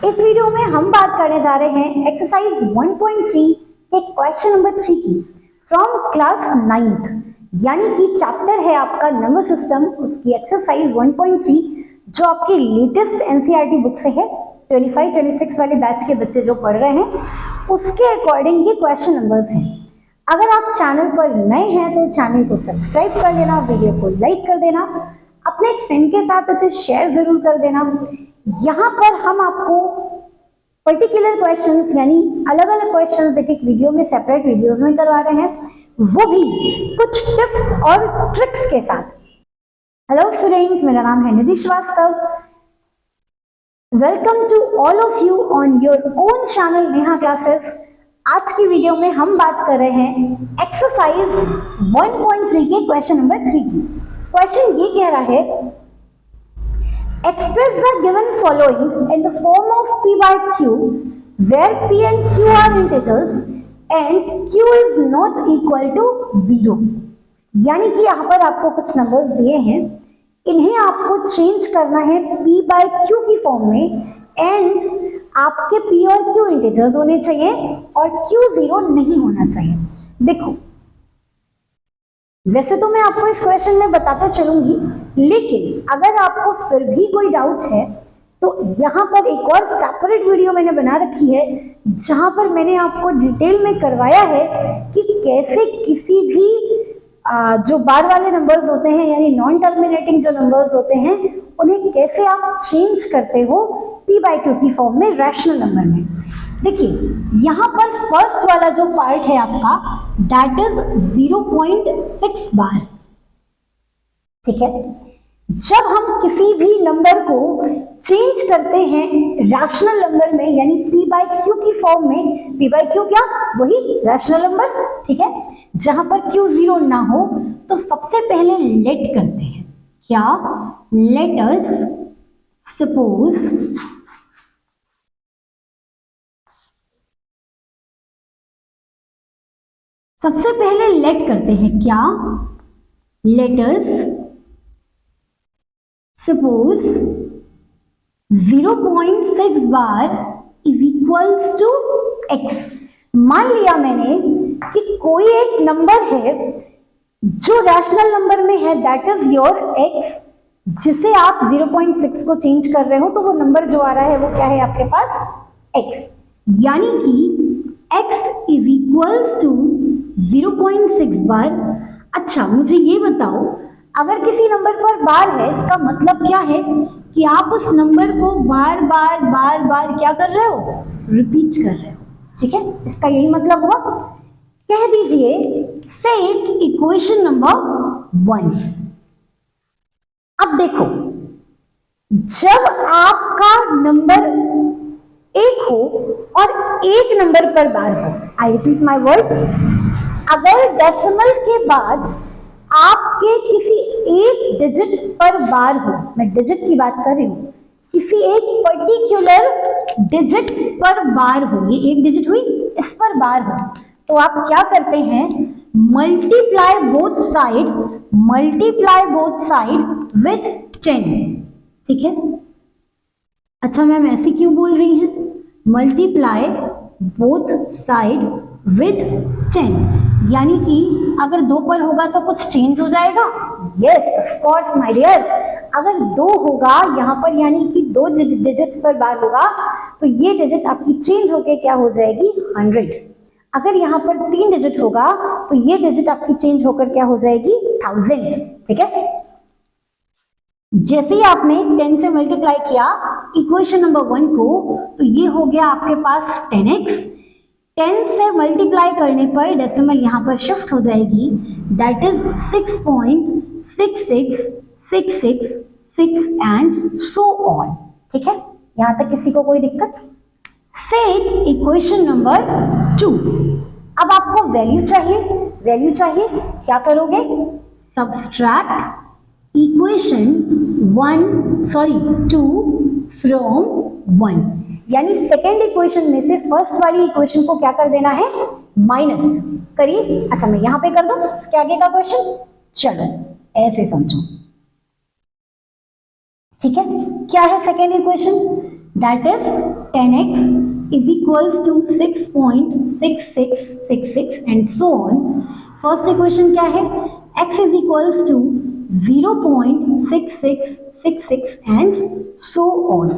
इस वीडियो में हम बात करने जा रहे हैं एक्सरसाइज 1.3 के क्वेश्चन नंबर 3 की फ्रॉम क्लास 9th, यानी कि चैप्टर है आपका नंबर सिस्टम, उसकी एक्सरसाइज 1.3 जो आपकी लेटेस्ट एनसीईआरटी बुक से है। 25-26 वाले बैच के बच्चे जो पढ़ रहे हैं उसके अकॉर्डिंग ये क्वेश्चन नंबर्स हैं। अगर आप चैनल पर नए हैं तो चैनल को सब्सक्राइब कर लेना, वीडियो को लाइक कर देना, अपने एक फ्रेंड के साथ इसे शेयर जरूर कर देना। यहाँ पर हम आपको पर्टिकुलर क्वेश्चंस यानी अलग अलग क्वेश्चंस एक एक वीडियो में, सेपरेट वीडियोस में करवा रहे हैं, वो भी कुछ टिप्स और ट्रिक्स के साथ। हेलो स्टूडेंट, मेरा नाम है Nidhi Shrivastava. Welcome to all of you on your own channel Neha classes. आज की वीडियो में हम बात कर रहे हैं एक्सरसाइज 1.3 के क्वेश्चन नंबर 3 की। क्वेश्चन ये कह रहा है, express the given following in the form of p by q where p and q are integers and q is not equal to 0। यानी कि यहाँ पर आपको कुछ नंबर्स दिए हैं, इन्हें आपको चेंज करना है p by q की फॉर्म में एंड आपके p और q इंटीजर्स होने चाहिए और q 0 नहीं होना चाहिए। देखो, वैसे तो मैं आपको इस क्वेश्चन में बताते चलूंगी, लेकिन अगर आपको फिर भी कोई डाउट है तो यहाँ पर एक और सेपरेट वीडियो मैंने बना रखी है जहां पर मैंने आपको डिटेल में करवाया है कि कैसे किसी भी जो बार वाले नंबर्स होते हैं यानी नॉन टर्मिनेटिंग जो नंबर्स होते हैं उन्हें कैसे आप चेंज करते हो p by q की फॉर्म में रैशनल नंबर में। देखिए, यहाँ पर फर्स्ट वाला जो पार्ट है आपका दैट इज 0.6 बार। ठीक है, जब हम किसी भी नंबर को चेंज करते हैं रैशनल नंबर में यानी p by q की फॉर्म में, p by q क्या, वही रैशनल नंबर। ठीक है, जहां पर q 0 ना हो तो सबसे पहले लेट करते हैं क्या, लेट अस सपोज सबसे पहले लेट करते हैं क्या, let us suppose 0.6 bar is equals to x। मान लिया मैंने कि कोई एक नंबर है जो रैशनल नंबर में है दैट इज योर x, जिसे आप 0.6 को चेंज कर रहे हो तो वो नंबर जो आ रहा है वो क्या है आपके पास x, यानी कि x इज इक्वल्स टू 0.6 बार। अच्छा, मुझे ये बताओ, अगर किसी नंबर पर बार है इसका मतलब क्या है कि आप उस नंबर को बार बार क्या कर रहे हो, रिपीट कर रहे हो। ठीक है, इसका यही मतलब हुआ। कह दीजिए सेट इक्वेशन नंबर 1। अब देखो, जब आपका नंबर एक हो और एक नंबर पर बार हो, आई रिपीट माई वर्ड्स, अगर डेसिमल के बाद आपके किसी एक डिजिट पर बार हो, मैं डिजिट की बात कर रही हूं, किसी एक पर्टिकुलर डिजिट पर बार हो, ये एक डिजिट हुई, इस पर बार हो, तो आप क्या करते हैं, मल्टीप्लाई बोथ साइड विथ 10। ठीक है, अच्छा मैम ऐसी क्यों बोल रही हैं, मल्टीप्लाई बोथ साइड विथ 10, यानी कि अगर 2 पर होगा तो कुछ चेंज हो जाएगा। Yes of course my dear, अगर 2 होगा यहाँ पर यानी कि 2 डिजिट्स पर बार होगा तो ये डिजिट आपकी चेंज होके क्या हो जाएगी, 100। अगर यहाँ पर 3 डिजिट होगा तो ये डिजिट आपकी चेंज होकर क्या हो जाएगी, 1000। ठीक है, जैसे ही आपने 10 से मल्टीप्लाई किया इक्वेशन नंबर 1 को तो ये हो गया आपके पास 10x। 10 से मल्टीप्लाई करने पर डेसिमल यहाँ पर शिफ्ट हो जाएगी, that is 6.66666 and so on. ठीक है, यहाँ तक किसी को कोई दिक्कत। Set equation number 2। अब आपको वैल्यू चाहिए, क्या करोगे, सब्सट्रैक्ट इक्वेशन 2 फ्रॉम 1, यानी सेकेंड इक्वेशन में से फर्स्ट वाली इक्वेशन को क्या कर देना है, माइनस करिए। अच्छा मैं यहां पे कर दूं इसके आगे का क्वेश्चन, चलो ऐसे समझो। ठीक है, क्या है second equation, that is 10x is equals to 6.6666 and so on. First equation क्या है, x is equals to 0.6666 and so on.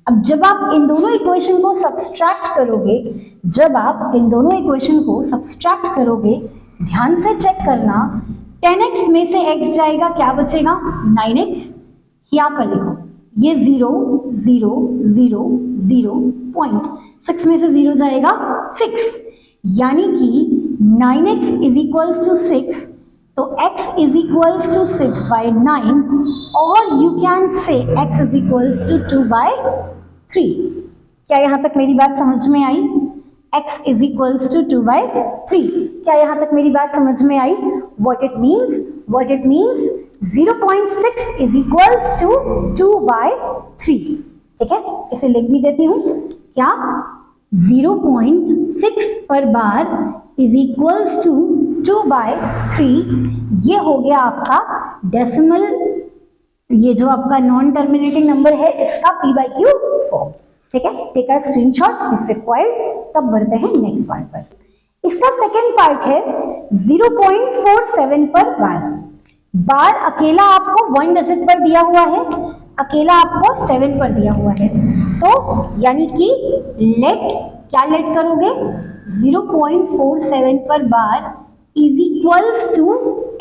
अब जब आप इन दोनों इक्वेशन को सब्सट्रैक्ट करोगे, ध्यान से चेक करना, 10x में से x जाएगा, क्या बचेगा 9x। यहाँ पर देखो ये 0 0 0 0 पॉइंट, 6 में से 0 जाएगा 6, यानी कि 9x इज इक्वल्स टू 6, तो x is equals to 6 by 9 और you can say x is equals to 2 by 3। क्या यहां तक मेरी बात समझ में आई? x is equals to 2 by 3। क्या यहां तक मेरी बात समझ में आई? What it means 0.6 is equals to 2 by 3। ठीक है, इसे लिख भी देती हूं, क्या 0.6 पर bar is equals to 2 by 3। ये हो गया आपका डेसिमल, ये जो आपका नॉन टर्मिनेटिंग नंबर है इसका p/q फॉर्म। ठीक है, take a screenshot if required. तब बढ़ते हैं नेक्स्ट पार्ट पर। इसका सेकेंड पार्ट है 0.47 पर बार अकेला आपको 1 डिजिट पर दिया हुआ है, अकेला आपको 7 पर दिया हुआ है, तो यानी कि क्या लेट करोगे 0.47 पर bar is equals to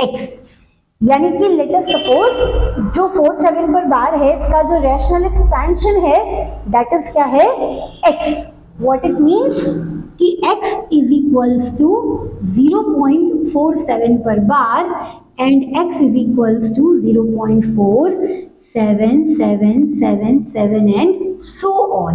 x, यानी कि लेट अस सपोज जो 47 पर बार है इसका जो रैशनल एक्सपेंशन है दैट इज क्या है x। व्हाट इट मींस कि x इज इक्वल्स टू 0.47 पर bar and x is equals to 0.4777 and so on.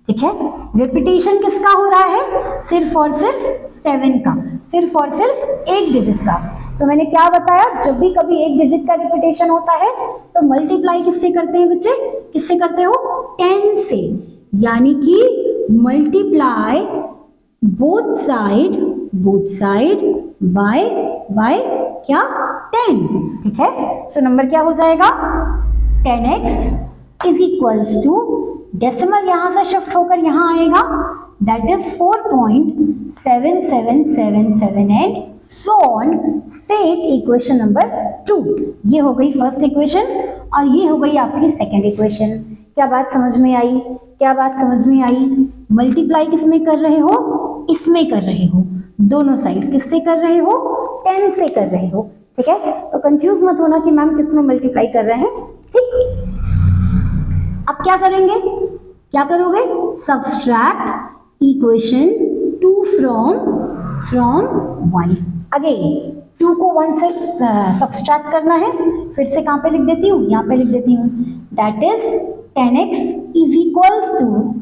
ठीक है, रिपीटेशन किसका हो रहा है? सिर्फ और सिर्फ 7 का, सिर्फ और सिर्फ एक डिजिट का। तो मैंने क्या बताया, जब भी कभी एक डिजिट का रिपीटेशन होता है तो मल्टीप्लाई किससे करते हैं बच्चे? किससे करते हो? 10 से, यानी कि मल्टीप्लाई बोथ साइड बाय क्या 10। ठीक है, तो नंबर क्या हो जाएगा 10x is equals to, decimal यहां से शिफ्ट होकर यहां आएगा, that is 4.7777 and so on. Set equation number 2। ये हो गई फर्स्ट इक्वेशन और ये हो गई आपकी सेकंड इक्वेशन। क्या बात समझ में आई? मल्टीप्लाई किस में कर रहे हो? इसमें कर रहे हो, दोनों साइड किससे कर रहे हो? 10 से कर रहे हो। ठीक है, तो कंफ्यूज मत होना कि मैम किस में मल्टीप्लाई कर रहे हैं। ठीक, अब क्या करोगे? Subtract equation 2 from 1। अगेन 2 को 1 से सब्सट्रैक्ट करना है, फिर से कहां पे लिख देती हूँ? यहाँ पे लिख देती हूँ, that is 10x is equals to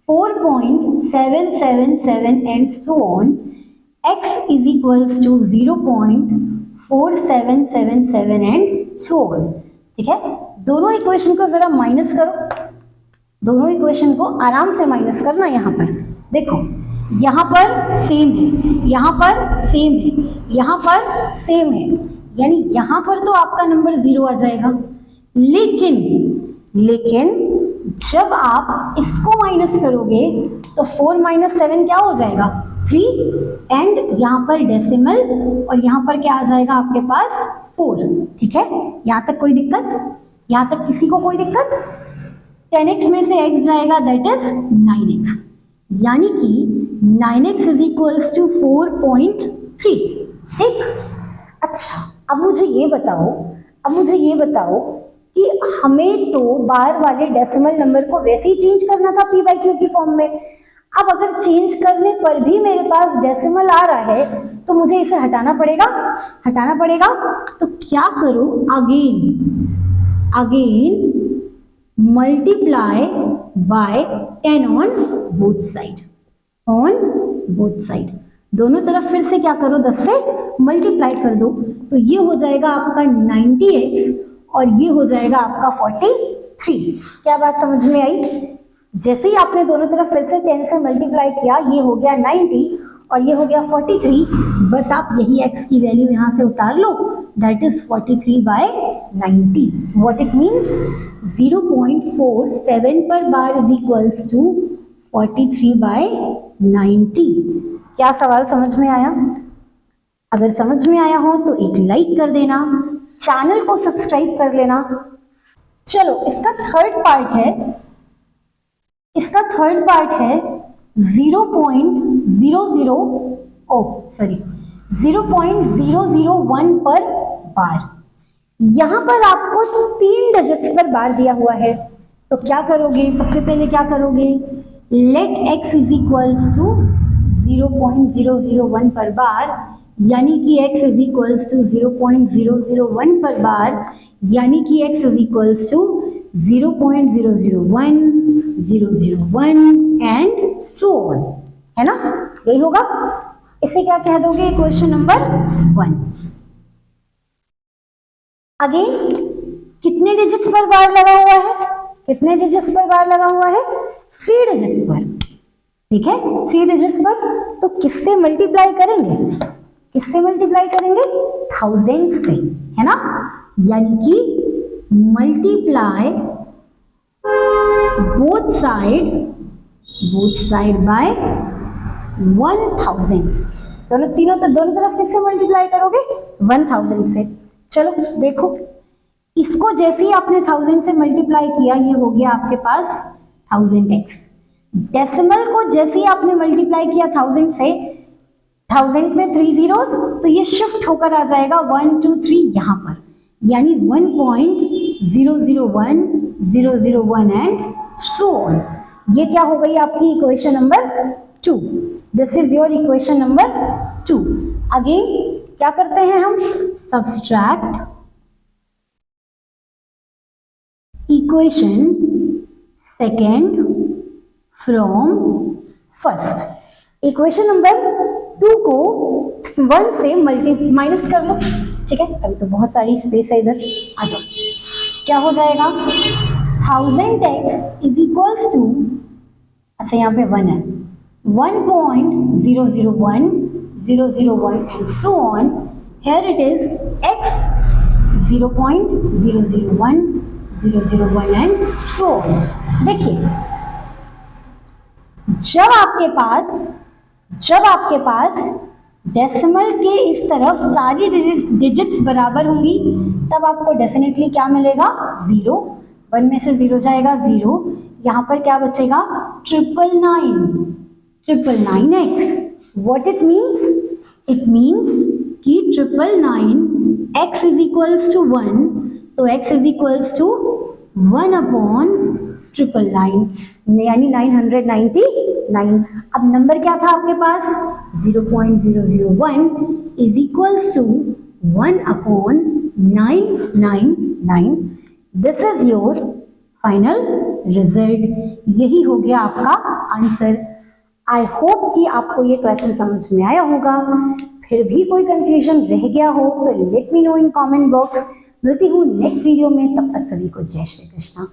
4.777 and so on, x is equals to 0.4777 and so on. ठीक है, दोनों इक्वेशन को जरा माइनस करो, दोनों इक्वेशन को आराम से माइनस करना। यहाँ पर देखो, यहाँ पर सेम है, यहाँ पर सेम है, यहाँ पर सेम है, यानी यहाँ पर तो आपका नंबर 0 आ जाएगा, लेकिन जब आप इसको माइनस करोगे तो 4 - 7 क्या हो जाएगा 3 एंड यहाँ पर डेसिमल और यहाँ पर क्या आ जाएगा आपके पास 4। ठीक है, यहाँ तक कोई दिक्कत? यहाँ तक किसी को कोई दिक्कत? 10x में से x जाएगा, दैट इज 9x, यानी कि 9x इज इक्वल्स टू 4.3। ठीक, अच्छा अब मुझे ये बताओ कि हमें तो बार वाले डेसिमल नंबर को वैसे ही चेंज करना था p/q की फॉर्म में। अब अगर चेंज करने पर भी मेरे पास डेसिमल आ रहा है तो मुझे इसे हटाना पड़ेगा। तो क्या करूं? Again multiply by 10 on both side, दोनों तरफ फिर से क्या करो 10 से मल्टीप्लाई कर दो, तो ये हो जाएगा आपका 90x और ये हो जाएगा आपका 43। क्या बात समझ में आई? जैसे ही आपने दोनों तरफ फिर से 10 से मल्टीप्लाई किया, ये हो गया 90 और ये हो गया 43। बस आप यही x की वैल्यू यहाँ से उतार लो, that is 43/90। What it means 0.47 पर बार इज इक्वल्स टू 43/90। क्या सवाल समझ में आया? अगर समझ में आया हो तो एक लाइक कर देना, चैनल को सब्सक्राइब कर लेना। चलो इसका थर्ड पार्ट है 0.001 पर बार। यहां पर आपको 3 डिजिट्स पर बार दिया हुआ है, तो क्या करोगे? सबसे पहले क्या करोगे? Let x is equals to 0.001 पर बार, यानी कि x इज इक्वल्स टू 0.001 पर बार, यानी कि x is equals to 0.001, 001 and so on, है ना? यही होगा। इसे क्या कह दोगे? Equation number 1। अगेन कितने डिजिट्स पर बार लगा हुआ है? कितने डिजिट्स पर बार लगा हुआ है? 3 डिजिट्स पर। ठीक है, 3 डिजिट्स पर। तो किससे मल्टीप्लाई करेंगे? किससे मल्टीप्लाई करेंगे? 1000 से, है ना? यानी कि मल्टीप्लाई बोथ साइड बाय 1000। दोनों तरफ किससे मल्टीप्लाई करोगे? 1000 से। चलो देखो, इसको जैसे ही आपने 1000 से मल्टीप्लाई किया, ये हो गया आपके पास 1000x। डेसिमल को जैसे ही आपने मल्टीप्लाई किया 1000 से, 1000 में 3 zeros, तो ये शिफ्ट होकर आ जाएगा 1 2 3 यहाँ पर, यानी 1.001, 001 एंड सो ऑन। ये क्या हो गई आपकी equation number 2। This is your equation number 2। Again क्या करते हैं हम? Subtract equation second from first. Equation number 2 को 1 से माइनस कर लो। ठीक है, अभी तो बहुत सारी स्पेस है इधर, आ जाओ। क्या हो जाएगा? 1000x इज इक्वल्स टू, अच्छा यहाँ पे 1 है, 1.001, 001 and so on. Here it is x 0.001, 001 and so on. देखिए, जब आपके पास डेसिमल के इस तरफ सारी डिजिट्स बराबर होंगी, तब आपको डेफिनेटली क्या मिलेगा? 0। 1 में से 0 जाएगा 0। यहाँ पर क्या बचेगा? 999x। What it means? It means कि 999x इज इक्वल्स टू 1, तो x इज इक्वल्स टू 1/999, यानी 999। अब नंबर क्या था आपके पास? 0.001 is equals to 1/999। This is your final result. यही हो गया आपका आंसर। आई होप कि आपको ये क्वेश्चन समझ में आया होगा। फिर भी कोई कंफ्यूजन रह गया हो तो let me know in comment box. मिलती हूँ नेक्स्ट वीडियो में, तब तक सभी को जय श्री कृष्णा।